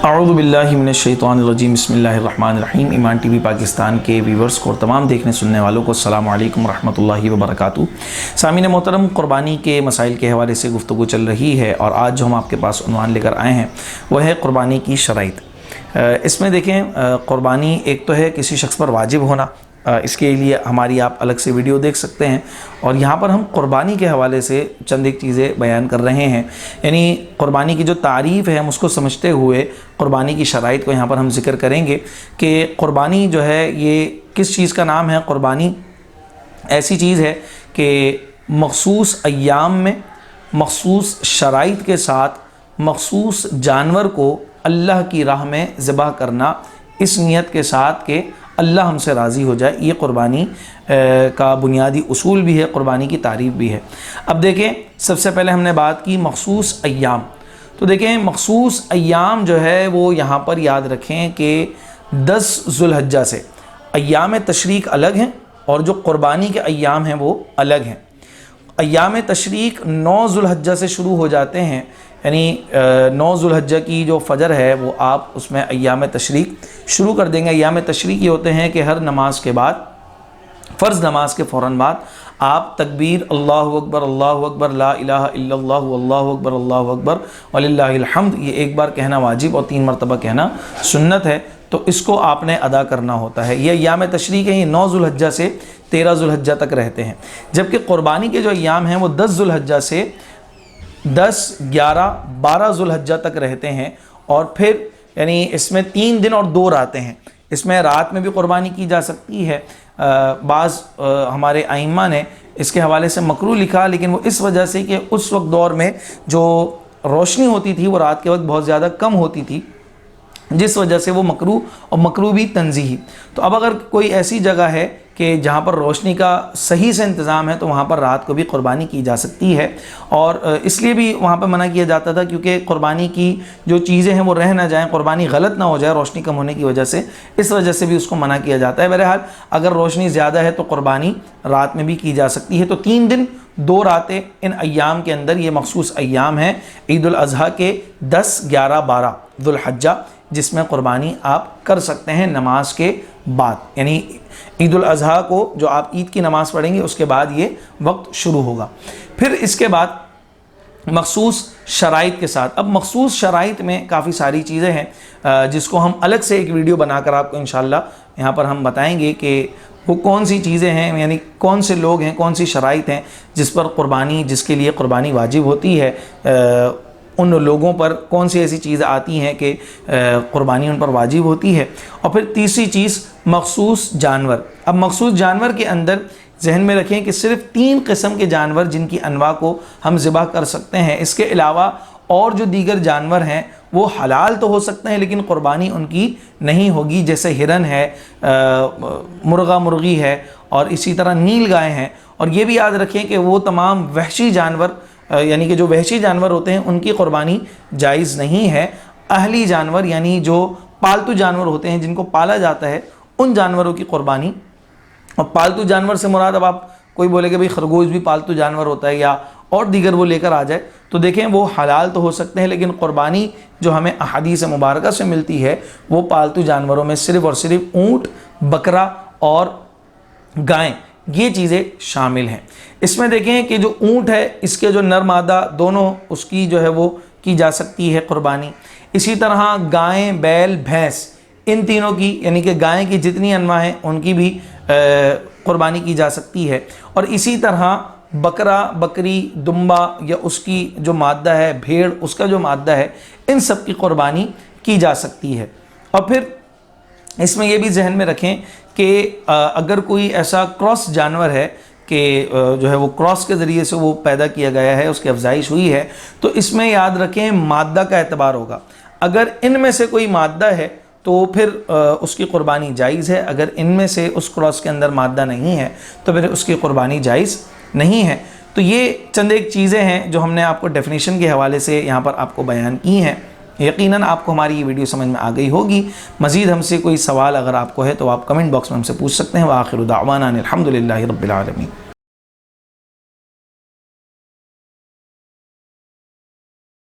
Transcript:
اعوذ باللہ من الشیطان الرجیم، بسم اللہ الرحمن الرحیم۔ ایمان ٹی وی پاکستان کے ویورز کو اور تمام دیکھنے سننے والوں کو السلام علیکم ورحمۃ اللہ وبرکاتہ۔ سامعین محترم، قربانی کے مسائل کے حوالے سے گفتگو چل رہی ہے اور آج جو ہم آپ کے پاس عنوان لے کر آئے ہیں وہ ہے قربانی کی شرائط۔ اس میں دیکھیں، قربانی ایک تو ہے کسی شخص پر واجب ہونا، اس کے لیے ہماری آپ الگ سے ویڈیو دیکھ سکتے ہیں، اور یہاں پر ہم قربانی کے حوالے سے چند ایک چیزیں بیان کر رہے ہیں، یعنی قربانی کی جو تعریف ہے ہم اس کو سمجھتے ہوئے قربانی کی شرائط کو یہاں پر ہم ذکر کریں گے کہ قربانی جو ہے یہ کس چیز کا نام ہے۔ قربانی ایسی چیز ہے کہ مخصوص ایام میں مخصوص شرائط کے ساتھ مخصوص جانور کو اللہ کی راہ میں ذبح کرنا، اس نیت کے ساتھ کہ اللہ ہم سے راضی ہو جائے، یہ قربانی کا بنیادی اصول بھی ہے، قربانی کی تعریف بھی ہے۔ اب دیکھیں، سب سے پہلے ہم نے بات کی مخصوص ایام، تو دیکھیں مخصوص ایام جو ہے وہ یہاں پر یاد رکھیں کہ 10 ذوالحجہ سے ایام تشریق الگ ہیں اور جو قربانی کے ایام ہیں وہ الگ ہیں۔ ایام تشریق 9 ذوالحجہ سے شروع ہو جاتے ہیں، یعنی 9 ذوالحجہ کی جو فجر ہے وہ آپ اس میں ایام تشریق شروع کر دیں گے۔ ایام تشریق یہ ہوتے ہیں کہ ہر نماز کے بعد، فرض نماز کے فوراً بعد آپ تکبیر اللہ اکبر لا الہ الا اللہ اللہ اکبر وللہ الحمد، یہ ایک بار کہنا واجب اور 3 مرتبہ کہنا سنت ہے، تو اس کو آپ نے ادا کرنا ہوتا ہے۔ یہ ایام تشریق ہیں، یہ 9 ذوالحجہ سے 13 ذوالحجہ تک رہتے ہیں، جبکہ قربانی کے جو ایام ہیں وہ 10 ذوالحجہ سے 10، 11، 12 ذوالحجہ تک رہتے ہیں، اور پھر یعنی اس میں 3 دن اور 2 راتیں ہیں۔ اس میں رات میں بھی قربانی کی جا سکتی ہے۔ بعض ہمارے ائمہ نے اس کے حوالے سے مکروہ لکھا، لیکن وہ اس وجہ سے کہ اس وقت دور میں جو روشنی ہوتی تھی وہ رات کے وقت بہت زیادہ کم ہوتی تھی، جس وجہ سے وہ مکروہ، اور مکروہ بھی تنزیہی۔ تو اب اگر کوئی ایسی جگہ ہے کہ جہاں پر روشنی کا صحیح سے انتظام ہے تو وہاں پر رات کو بھی قربانی کی جا سکتی ہے، اور اس لیے بھی وہاں پہ منع کیا جاتا تھا کیونکہ قربانی کی جو چیزیں ہیں وہ رہ نہ جائیں، قربانی غلط نہ ہو جائے روشنی کم ہونے کی وجہ سے، اس وجہ سے بھی اس کو منع کیا جاتا ہے۔ بہرحال اگر روشنی زیادہ ہے تو قربانی رات میں بھی کی جا سکتی ہے۔ تو 3 دن 2 راتیں ان ایام کے اندر، یہ مخصوص ایام ہیں عید الاضحیٰ کے 10، 11، 12 ذوالحجہ، جس میں قربانی آپ کر سکتے ہیں نماز کے بعد، یعنی عید الاضحیٰ کو جو آپ عید کی نماز پڑھیں گے اس کے بعد یہ وقت شروع ہوگا۔ پھر اس کے بعد مخصوص شرائط کے ساتھ، اب مخصوص شرائط میں کافی ساری چیزیں ہیں جس کو ہم الگ سے ایک ویڈیو بنا کر آپ کو انشاءاللہ یہاں پر ہم بتائیں گے کہ وہ کون سی چیزیں ہیں، یعنی کون سے لوگ ہیں، کون سی شرائط ہیں جس پر قربانی، جس کے لیے قربانی واجب ہوتی ہے، ان لوگوں پر کون سی ایسی چیزیں آتی ہیں کہ قربانی ان پر واجب ہوتی ہے۔ اور پھر تیسری چیز مخصوص جانور۔ اب مخصوص جانور کے اندر ذہن میں رکھیں کہ صرف 3 قسم کے جانور جن کی انواع کو ہم ذبح کر سکتے ہیں، اس کے علاوہ اور جو دیگر جانور ہیں وہ حلال تو ہو سکتے ہیں لیکن قربانی ان کی نہیں ہوگی، جیسے ہرن ہے، مرغا مرغی ہے، اور اسی طرح نیل گائے ہیں۔ اور یہ بھی یاد رکھیں کہ وہ تمام وحشی جانور، یعنی کہ جو وحشی جانور ہوتے ہیں ان کی قربانی جائز نہیں ہے۔ اہلی جانور یعنی جو پالتو جانور ہوتے ہیں جن کو پالا جاتا ہے، ان جانوروں کی قربانی، اور پالتو جانور سے مراد، اب آپ کوئی بولے کہ بھئی خرگوش بھی پالتو جانور ہوتا ہے یا اور دیگر وہ لے کر آ جائے، تو دیکھیں وہ حلال تو ہو سکتے ہیں لیکن قربانی جو ہمیں احادیث مبارکہ سے ملتی ہے وہ پالتو جانوروں میں صرف اور صرف اونٹ، بکرا اور گائیں، یہ چیزیں شامل ہیں۔ اس میں دیکھیں کہ جو اونٹ ہے اس کے جو نر مادہ دونوں، اس کی جو ہے وہ کی جا سکتی ہے قربانی۔ اسی طرح گائیں، بیل، بھینس، ان تینوں کی، یعنی کہ گائیں کی جتنی انواع ہیں ان کی بھی قربانی کی جا سکتی ہے۔ اور اسی طرح بکرا، بکری، دمبا یا اس کی جو مادہ ہے، بھیڑ اس کا جو مادہ ہے، ان سب کی قربانی کی جا سکتی ہے۔ اور پھر اس میں یہ بھی ذہن میں رکھیں کہ اگر کوئی ایسا کراس جانور ہے کہ جو ہے وہ کراس کے ذریعے سے وہ پیدا کیا گیا ہے، اس کی افزائش ہوئی ہے، تو اس میں یاد رکھیں مادہ کا اعتبار ہوگا۔ اگر ان میں سے کوئی مادہ ہے تو پھر اس کی قربانی جائز ہے، اگر ان میں سے اس کراس کے اندر مادہ نہیں ہے تو پھر اس کی قربانی جائز نہیں ہے۔ تو یہ چند ایک چیزیں ہیں جو ہم نے آپ کو ڈیفینیشن کے حوالے سے یہاں پر آپ کو بیان کی ہیں۔ یقیناً آپ کو ہماری یہ ویڈیو سمجھ میں آ گئی ہوگی۔ مزید ہم سے کوئی سوال اگر آپ کو ہے تو آپ کمنٹ باکس میں ہم سے پوچھ سکتے ہیں۔ وآخر دعوانا الحمدللہ رب العالمین۔